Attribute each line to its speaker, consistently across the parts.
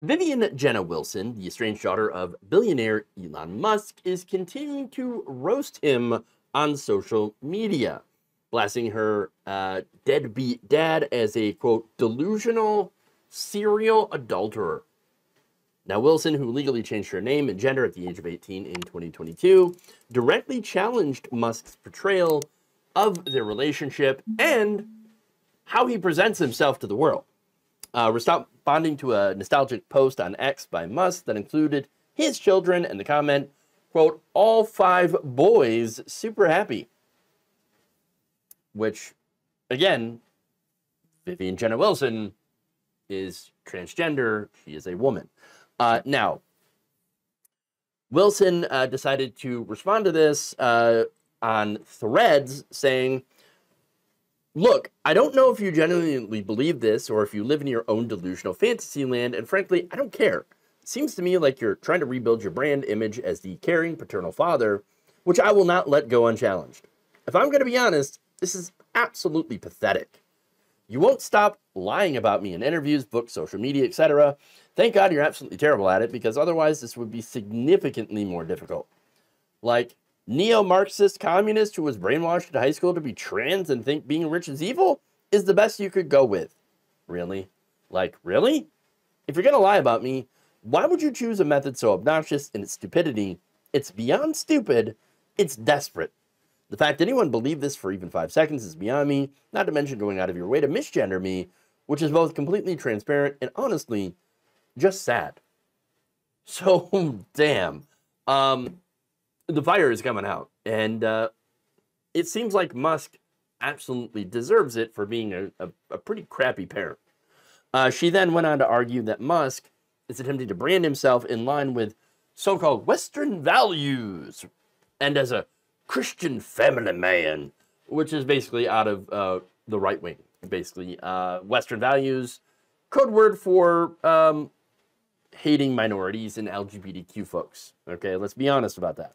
Speaker 1: Vivian Jenna Wilson, the estranged daughter of billionaire Elon Musk, is continuing to roast him on social media, blasting her deadbeat dad as a, quote, delusional serial adulterer. Now, Wilson, who legally changed her name and gender at the age of 18 in 2022, directly challenged Musk's portrayal of their relationship and how he presents himself to the world. Responding to a nostalgic post on X by Musk that included his children and the comment, quote, all 5 boys super happy. Which, again, Vivian Jenna Wilson is transgender. She is a woman. Now, Wilson decided to respond to this on Threads saying, look, I don't know if you genuinely believe this or if you live in your own delusional fantasy land, and frankly, I don't care. It seems to me like you're trying to rebuild your brand image as the caring paternal father, which I will not let go unchallenged. If I'm going to be honest, this is absolutely pathetic. You won't stop lying about me in interviews, books, social media, etc. Thank God you're absolutely terrible at it, because otherwise this would be significantly more difficult. Like, neo-Marxist communist who was brainwashed in high school to be trans and think being rich is evil is the best you could go with. Really? Like, really? If you're going to lie about me, why would you choose a method so obnoxious in its stupidity? It's beyond stupid. It's desperate. The fact anyone believed this for even 5 seconds is beyond me, not to mention going out of your way to misgender me, which is both completely transparent and honestly just sad. So, damn. The fire is coming out, and it seems like Musk absolutely deserves it for being a pretty crappy parent. She then went on to argue that Musk is attempting to brand himself in line with so-called Western values and as a Christian family man, which is basically out of the right wing. Basically, Western values, code word for hating minorities and LGBTQ folks. Okay, let's be honest about that.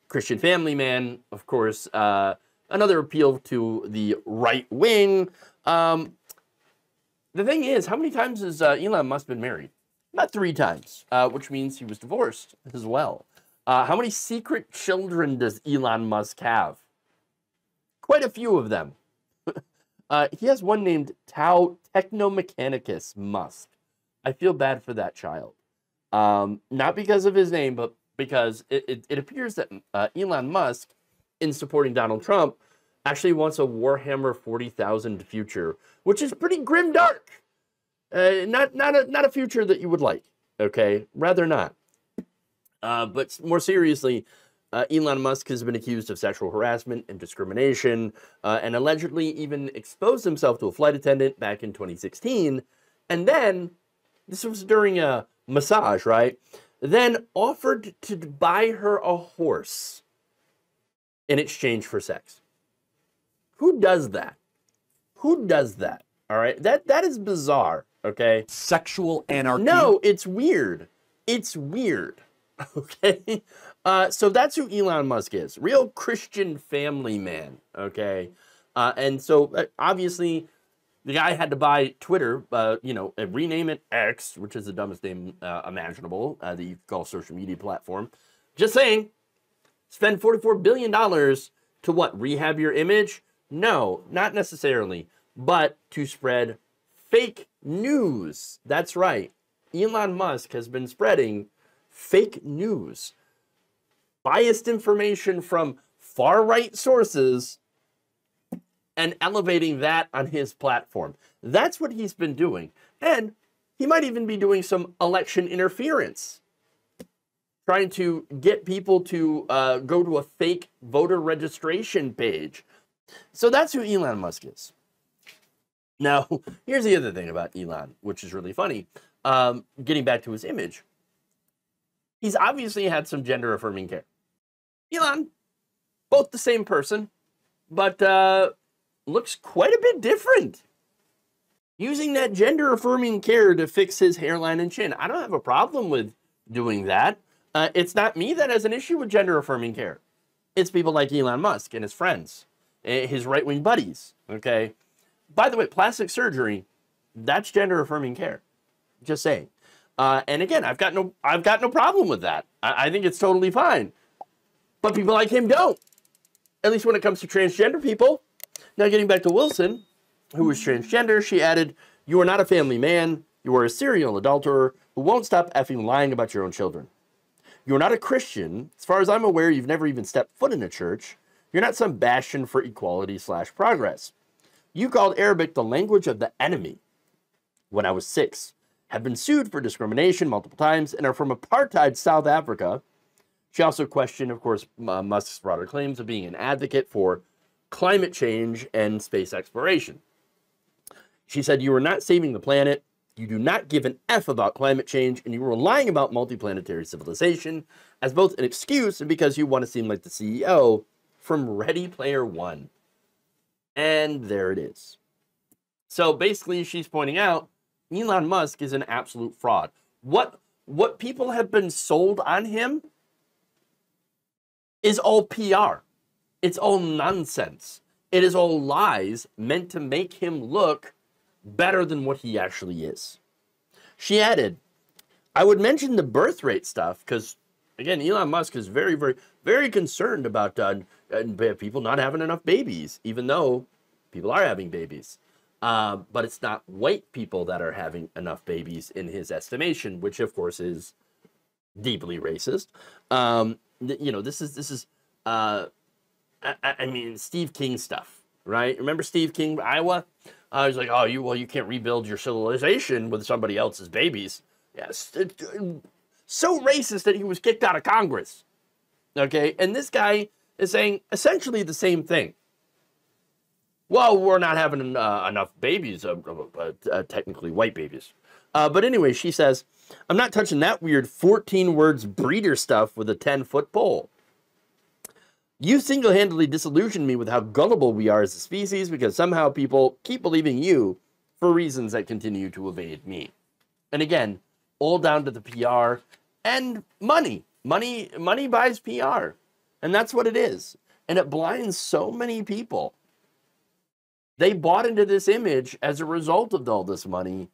Speaker 1: Christian family man, of course, another appeal to the right wing. The thing is, how many times has Elon Musk been married? Not 3 times, which means he was divorced as well. How many secret children does Elon Musk have? Quite a few of them. He has one named Tau Technomechanicus Musk. I feel bad for that child. Not because of his name, but because it appears that Elon Musk, in supporting Donald Trump, actually wants a Warhammer 40,000 future, which is pretty grimdark. Not a future that you would like, okay? Rather not. But more seriously, Elon Musk has been accused of sexual harassment and discrimination, and allegedly even exposed himself to a flight attendant back in 2016. And then, this was during a massage, right? Then offered to buy her a horse in exchange for sex. Who does that? Who does that? All right, that is bizarre, okay?
Speaker 2: Sexual anarchy.
Speaker 1: No, it's weird. It's weird, okay? So that's who Elon Musk is. Real Christian family man, okay? And so, obviously, the guy had to buy Twitter, and rename it X, which is the dumbest name imaginable that you could call a social media platform. Just saying, spend $44 billion to what, rehab your image? No, not necessarily, but to spread fake news. That's right. Elon Musk has been spreading fake news, biased information from far-right sources, and elevating that on his platform. That's what he's been doing. And he might even be doing some election interference, trying to get people to go to a fake voter registration page. So that's who Elon Musk is. Now, here's the other thing about Elon, which is really funny. Getting back to his image, he's obviously had some gender-affirming care. Elon, both the same person, but looks quite a bit different. Using that gender-affirming care to fix his hairline and chin. I don't have a problem with doing that. It's not me that has an issue with gender-affirming care. It's people like Elon Musk and his friends, his right-wing buddies, okay? By the way, plastic surgery, that's gender-affirming care. Just saying. And again, I've got no problem with that. I think it's totally fine. But people like him don't. At least when it comes to transgender people. Now, getting back to Wilson, who was transgender, she added, "You are not a family man. You are a serial adulterer who won't stop effing lying about your own children. You're not a Christian. As far as I'm aware, you've never even stepped foot in a church. You're not some bastion for equality/progress. You called Arabic the language of the enemy when I was 6, have been sued for discrimination multiple times, and are from apartheid South Africa." She also questioned, of course, Musk's broader claims of being an advocate for climate change and space exploration. She said, "You are not saving the planet. You do not give an F about climate change, and you were lying about multiplanetary civilization as both an excuse and because you want to seem like the CEO from Ready Player One." And there it is. So basically, she's pointing out Elon Musk is an absolute fraud. What people have been sold on him is all PR. It's all nonsense. It is all lies meant to make him look better than what he actually is. She added, "I would mention the birth rate stuff because, again, Elon Musk is very, very, very concerned about people not having enough babies, even though people are having babies. But it's not white people that are having enough babies in his estimation, which, of course, is deeply racist. This is I mean, Steve King stuff, right? Remember Steve King, Iowa? He's like, you can't rebuild your civilization with somebody else's babies. Yes, so racist that he was kicked out of Congress. Okay, and this guy is saying essentially the same thing. Well, we're not having enough babies, technically white babies. But anyway, she says, "I'm not touching that weird 14 words breeder stuff with a 10-foot pole. You single-handedly disillusioned me with how gullible we are as a species because somehow people keep believing you for reasons that continue to evade me." And again, all down to the PR and money. Money buys PR. And that's what it is. And it blinds so many people. They bought into this image as a result of all this money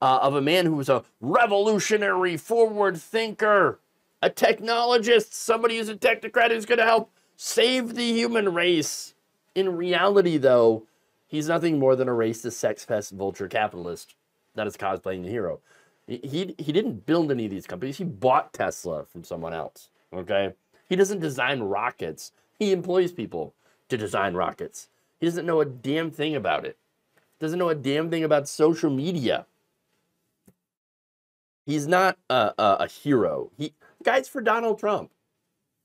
Speaker 1: of a man who was a revolutionary forward thinker, a technologist, somebody who's a technocrat who's going to help save the human race. In reality, though, he's nothing more than a racist, sex pest, vulture capitalist that is cosplaying the hero. He didn't build any of these companies. He bought Tesla from someone else, okay? He doesn't design rockets. He employs people to design rockets. He doesn't know a damn thing about it. Doesn't know a damn thing about social media. He's not a hero. The guy's for Donald Trump.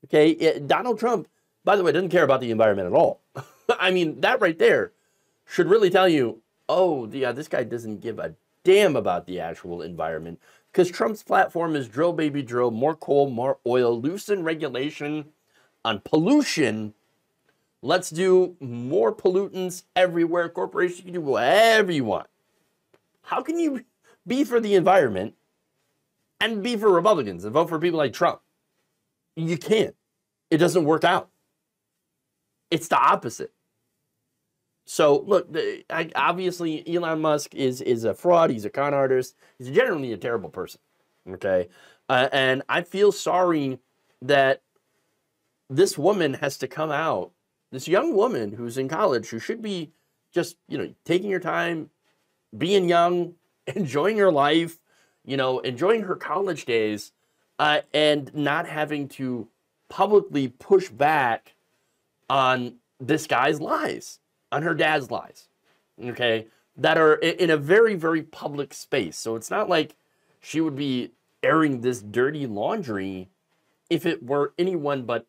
Speaker 1: Okay, Donald Trump, by the way, doesn't care about the environment at all. I mean, that right there should really tell you, oh, yeah, this guy doesn't give a damn about the actual environment. Because Trump's platform is drill, baby, drill, more coal, more oil, loosen regulation on pollution. Let's do more pollutants everywhere. Corporations can do whatever you want. How can you be for the environment and be for Republicans and vote for people like Trump? You can't. It doesn't work out. It's the opposite. So, look, obviously, Elon Musk is a fraud. He's a con artist. He's generally a terrible person, okay? And I feel sorry that this woman has to come out, this young woman who's in college, who should be just, taking her time, being young, enjoying her life, enjoying her college days, and not having to publicly push back on this guy's lies, on her dad's lies, okay, that are in a very, very public space. So it's not like she would be airing this dirty laundry if it were anyone but,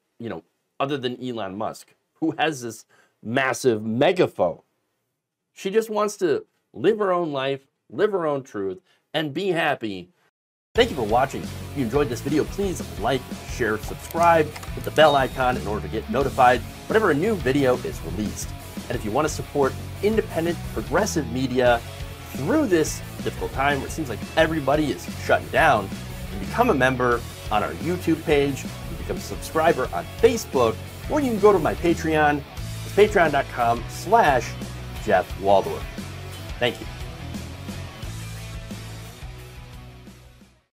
Speaker 1: other than Elon Musk, who has this massive megaphone. She just wants to live her own life, live her own truth, and be happy. Thank you for watching. If you enjoyed this video, please like, share, subscribe, hit the bell icon in order to get notified whenever a new video is released. And if you want to support independent, progressive media through this difficult time where it seems like everybody is shutting down, you can become a member on our YouTube page, you can become a subscriber on Facebook, or you can go to my Patreon. It's patreon.com/Jeff Waldorf. Thank you.